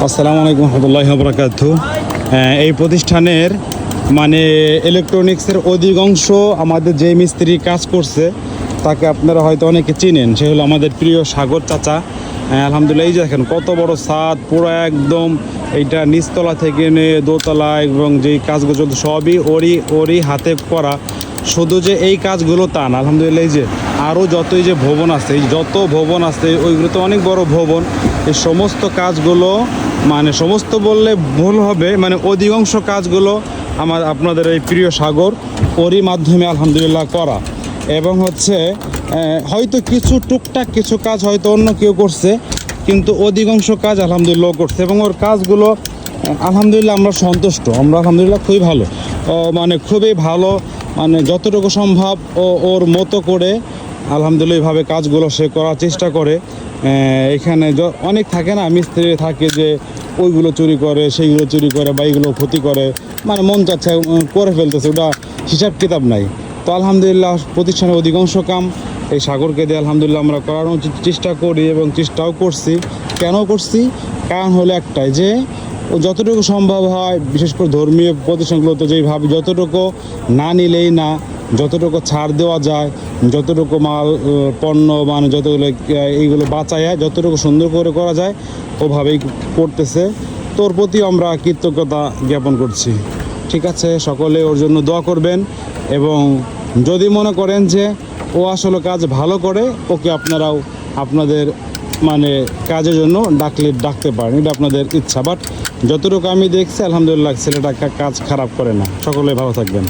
আসসালামু আলাইকুম রহমতুল্লাহি ওয়া বারাকাতুহু। এই প্রতিষ্ঠানের মানে ইলেকট্রনিক্সের অধিকাংশ আমাদের যে মিস্ত্রি কাজ করছে তাকে আপনারা হয়তো অনেকে চিনেন। সে হলো আমাদের প্রিয় সাগর চাচা। আলহামদুলিল্লাহ, এই যে দেখেন কত বড় ছাদ, পুরো একদম এইটা নিচতলা থেকে নিয়ে দোতলা এবং যেই কাজগুলো চলছে সবই ওরই হাতে করা। শুধু যে এই কাজগুলো তা না, আলহামদুলিল্লাহ এই যে আরও যতই যে ভবন আছে, এই যত ভবন আছে ওইগুলো তো অনেক বড় ভবন। এই সমস্ত কাজগুলো মানে সমস্ত বললে ভুল হবে, মানে অধিকাংশ কাজগুলো আপনাদের এই প্রিয় সাগর ওরই মাধ্যমে আলহামদুলিল্লাহ করা। এবং হচ্ছে হয়তো কিছু টুকটাক কিছু কাজ হয়তো অন্য কেউ করছে, কিন্তু অধিকাংশ কাজ আলহামদুলিল্লাহ করছে এবং ওর কাজগুলো আলহামদুলিল্লাহ আমরা সন্তুষ্ট। আমরা আলহামদুলিল্লাহ খুবই ভালো, মানে খুবই ভালো, মানে যতটুকু সম্ভব ওর মতো করে আলহামদুলিল্লাহ এইভাবে কাজগুলো সে করার চেষ্টা করে। এখানে অনেক থাকে না, মিস্ত্রি থাকে যে ওইগুলো চুরি করে, সেইগুলো চুরি করে বা এইগুলো ক্ষতি করে, মানে মন চাচ্ছে করে ফেলতেছে, ওটা হিসাব কিতাব নাই। তো আলহামদুলিল্লাহ প্রতিষ্ঠানের অধিকাংশ কাম এই সাগরকে দিয়ে আলহামদুলিল্লাহ আমরা করানোর চেষ্টা করি এবং চেষ্টাও করছি। কেন করছি? কারণ হলো একটাই, যে ও যতটুকু সম্ভব হয়, বিশেষ করে ধর্মীয় প্রতিষ্ঠানগুলোতে যেইভাবে যতটুকু না নিলেই না, যতটুকু ছাড় দেওয়া যায়, যতটুকু মাল পণ্য মানে যতগুলো এইগুলো বাঁচায় যতটুকু সুন্দর করে করা যায় ওভাবেই করতেছে। তোর প্রতি আমরা কৃতজ্ঞতা জ্ঞাপন করছি। ঠিক আছে, সকলে ওর জন্য দোয়া করবেন এবং যদি মনে করেন যে ও আসলে কাজ ভালো করে, ওকে আপনারাও আপনাদের মানে কাজের জন্য ডাকতে পারেন, এটা আপনাদের ইচ্ছা। বাট যতটুকু আমি দেখছি আলহামদুলিল্লাহ ছেলেটা কাজ খারাপ করে না। সকলে ভালো থাকবেন।